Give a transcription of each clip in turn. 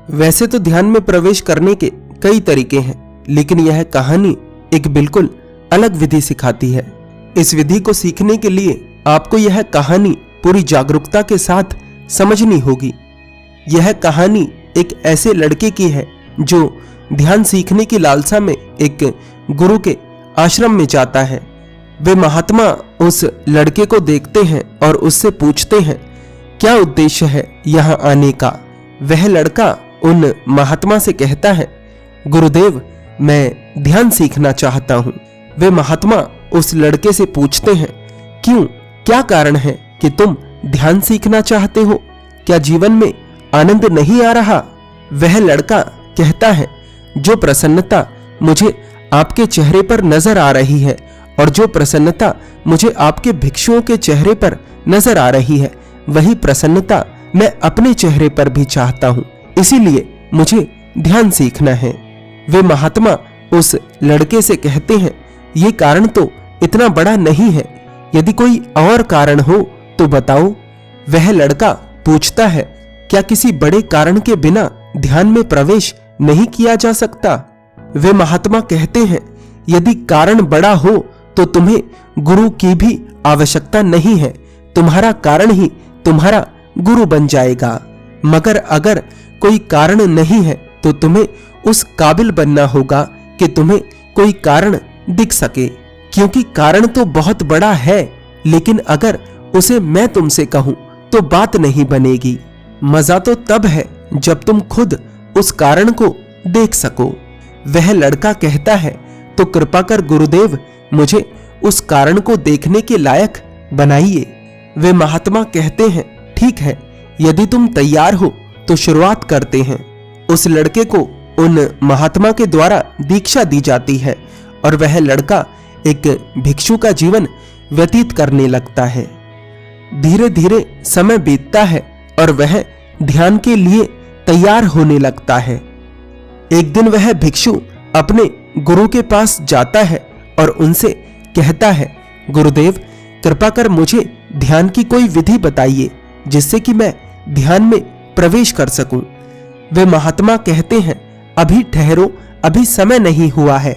वैसे तो ध्यान में प्रवेश करने के कई तरीके हैं, लेकिन यह कहानी एक बिल्कुल अलग विधि सिखाती है। इस विधि को सीखने के लिए आपको यह कहानी पूरी जागरूकता के साथ समझनी होगी। यह कहानी एक ऐसे लड़के की है जो ध्यान सीखने की लालसा में एक गुरु के आश्रम में जाता है। वे महात्मा उस लड़के को देखते हैं और उससे पूछते हैं क्या उद्देश्य है यहाँ आने का। वह लड़का उन महात्मा से कहता है, गुरुदेव, मैं ध्यान सीखना चाहता हूँ। वे महात्मा उस लड़के से पूछते हैं, क्यों, क्या कारण है कि तुम ध्यान सीखना चाहते हो? क्या जीवन में आनंद नहीं आ रहा? वह लड़का कहता है, जो प्रसन्नता मुझे आपके चेहरे पर नजर आ रही है और जो प्रसन्नता मुझे आपके भिक्षुओं के चेहरे पर नजर आ रही है, वही प्रसन्नता मैं अपने चेहरे पर भी चाहता हूँ, इसीलिए मुझे ध्यान सीखना है। वे महात्मा उस लड़के से कहते हैं, ये कारण तो इतना बड़ा नहीं है, यदि कोई और कारण हो तो बताओ। वह लड़का पूछता है, क्या किसी बड़े कारण के बिना ध्यान में प्रवेश नहीं किया जा सकता? वे महात्मा कहते हैं, यदि कारण बड़ा हो तो तुम्हें गुरु की भी आवश्यकता नहीं है, तुम्हारा कारण ही तुम्हारा गुरु बन जाएगा। मगर अगर कोई कारण नहीं है तो तुम्हें उस काबिल बनना होगा कि तुम्हें कोई कारण दिख सके, क्योंकि कारण तो बहुत बड़ा है, लेकिन अगर उसे मैं तुमसे कहूं तो बात नहीं बनेगी। मजा तो तब है जब तुम खुद उस कारण को देख सको। वह लड़का कहता है, तो कृपा कर गुरुदेव, मुझे उस कारण को देखने के लायक बनाइए। वे महात्मा कहते हैं, ठीक है, यदि तुम तैयार हो तो शुरुआत करते हैं। उस लड़के को उन महात्मा के द्वारा दीक्षा दी जाती है और वह लड़का एक भिक्षु का जीवन व्यतीत करने लगता है। धीरे धीरे समय बीतता है और वह ध्यान के लिए तैयार होने लगता है। एक दिन वह भिक्षु अपने गुरु के पास जाता है और उनसे कहता है, गुरुदेव, कृपा कर मुझे ध्यान की कोई विधि बताइए जिससे कि मैं ध्यान में प्रवेश कर सकूं। वे महात्मा कहते हैं, अभी ठहरो, अभी समय नहीं हुआ है।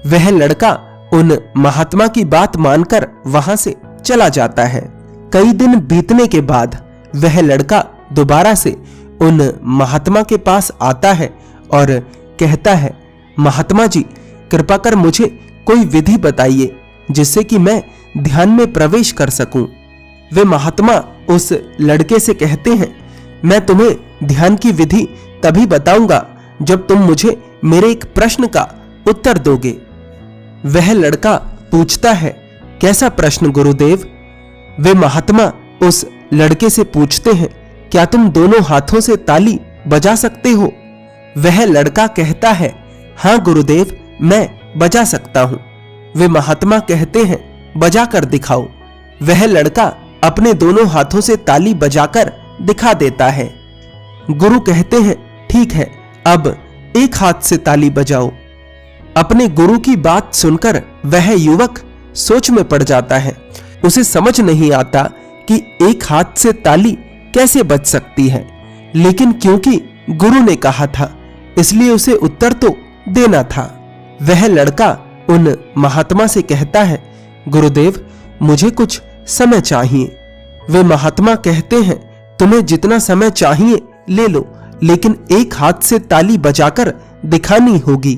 वह लड़का उन महात्मा की बात मानकर वहां से चला जाता है। कई दिन बीतने के बाद वह लड़का दोबारा से उन महात्मा के पास आता है और कहता है, महात्मा जी, कृपा कर मुझे कोई विधि बताइए जिससे कि मैं ध्यान में प्रवेश कर सकूं। वे महात्मा उस लड़के से कहते हैं, मैं तुम्हें ध्यान की विधि तभी बताऊंगा जब तुम मुझे मेरे एक प्रश्न का उत्तर दोगे। वह लड़का पूछता है, कैसा प्रश्न गुरुदेव? वे महात्मा उस लड़के से पूछते हैं, क्या तुम दोनों हाथों से ताली बजा सकते हो? वह लड़का कहता है, हाँ गुरुदेव, मैं बजा सकता हूं। वे महात्मा कहते हैं, बजा कर दिखाओ। वह लड़का अपने दोनों हाथों से ताली बजाकर दिखा देता है। गुरु कहते हैं, ठीक है, अब एक हाथ से ताली बजाओ। अपने गुरु की बात सुनकर वह युवक सोच में पड़ जाता है। उसे समझ नहीं आता कि एक हाथ से ताली कैसे बज सकती है, लेकिन क्योंकि गुरु ने कहा था इसलिए उसे उत्तर तो देना था। वह लड़का उन महात्मा से कहता है, गुरुदेव, मुझे कुछ समय चाहिए। वे महात्मा कहते हैं, तुम्हें जितना समय चाहिए ले लो, लेकिन एक हाथ से ताली बजाकर दिखानी होगी।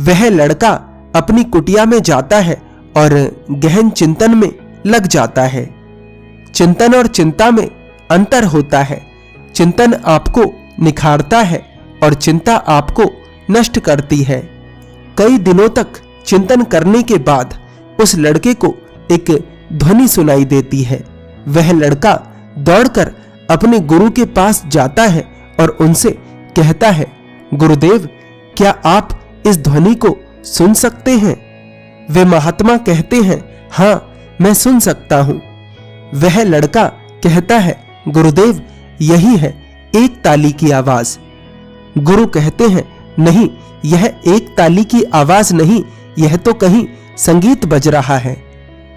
वह लड़का अपनी कुटिया में जाता है और गहन चिंतन में लग जाता है। चिंतन और चिंता में अंतर होता है। चिंतन आपको निखारता है और चिंता आपको नष्ट करती है। कई दिनों तक चिंतन करने के बाद उस लड़के को एक ध्वनि सुनाई देती है। वह लड़का दौड़कर अपने गुरु के पास जाता है और उनसे कहता है, गुरुदेव, क्या आप इस ध्वनि को सुन सकते हैं? वे महात्मा कहते हैं, हाँ, मैं सुन सकता हूं। वह लड़का कहता है, गुरुदेव, यही है एक ताली की आवाज। गुरु कहते हैं, नहीं, यह एक ताली की आवाज नहीं, यह तो कहीं संगीत बज रहा है।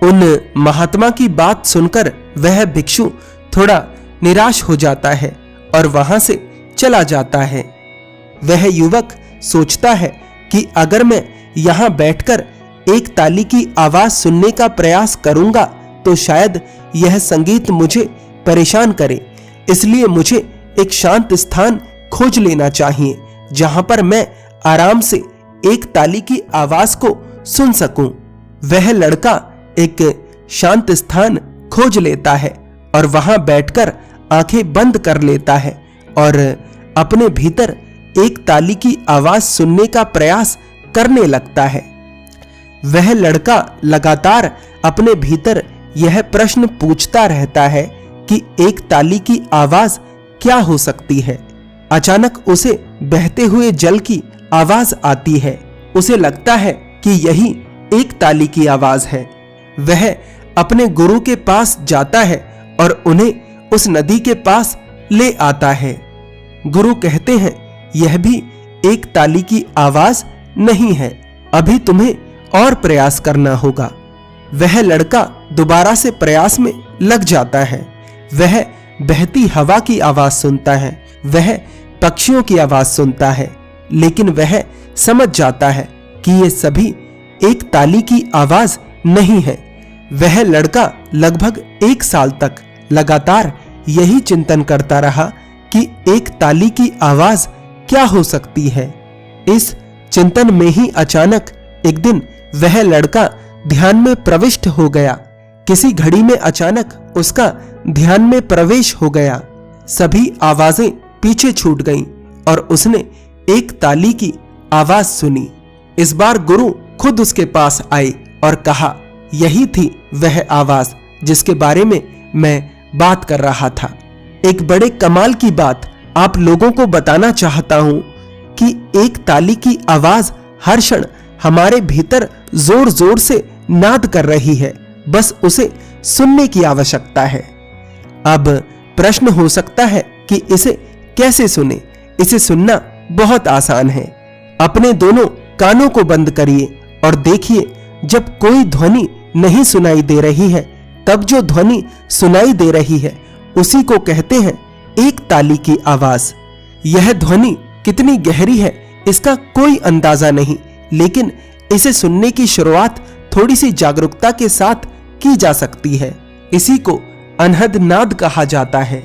उन महात्मा की बात सुनकर वह भिक्षु थोड़ा निराश हो जाता है और वहां से चला जाता है। वह युवक सोचता है कि अगर मैं यहां बैठकर एक ताली की आवाज सुनने का प्रयास करूंगा तो शायद यह संगीत मुझे परेशान करे, इसलिए मुझे एक शांत स्थान खोज लेना चाहिए जहां पर मैं आराम से एक ताली की आवाज को सुन सकूं। वह लड़का एक शांत स्थान खोज लेता है और वहां बैठकर आंखें बंद कर लेता है और अपने भीतर एक ताली की आवाज सुनने का प्रयास करने लगता है। वह लड़का लगातार अपने भीतर यह प्रश्न पूछता रहता है कि एक ताली की आवाज क्या हो सकती है। अचानक उसे बहते हुए जल की आवाज आती है। उसे लगता है कि यही एक ताली की आवाज है। वह अपने गुरु के पास जाता है और उन्हें उस नदी के पास ले आता है। गुरु कहते हैं, यह भी एक ताली की आवाज नहीं है, अभी तुम्हें और प्रयास करना होगा। वह लड़का दोबारा से प्रयास में लग जाता है। वह बहती हवा की आवाज सुनता है, वह पक्षियों की आवाज सुनता है, लेकिन वह समझ जाता है कि ये सभी एक ताली की आवाज नहीं है। वह लड़का लगभग 1 साल तक लगातार यही चिंतन करता रहा कि एक ताली की आवाज क्या हो सकती है। इस चिंतन में ही अचानक एक दिन वह लड़का ध्यान में प्रविष्ट हो गया। किसी घड़ी में अचानक उसका ध्यान में प्रवेश हो गया। सभी आवाजें पीछे छूट गईं और उसने एक ताली की आवाज सुनी। इस बार गुरु खुद उसके पास आए और कहा, यही थी वह आवाज जिसके बारे में मैं बात कर रहा था। एक बड़े कमाल की बात आप लोगों को बताना चाहता हूं कि एक ताली की आवाज हर क्षण हमारे भीतर जोर जोर से नाद कर रही है, बस उसे सुनने की आवश्यकता है। अब प्रश्न हो सकता है कि इसे कैसे सुने। इसे सुनना बहुत आसान है। अपने दोनों कानों को बंद करिए और देखिए, जब कोई ध्वनि नहीं सुनाई दे रही है तब जो ध्वनि सुनाई दे रही है उसी को कहते हैं एक ताली की आवाज। यह ध्वनि कितनी गहरी है इसका कोई अंदाजा नहीं, लेकिन इसे सुनने की शुरुआत थोड़ी सी जागरूकता के साथ की जा सकती है। इसी को अनहद नाद कहा जाता है।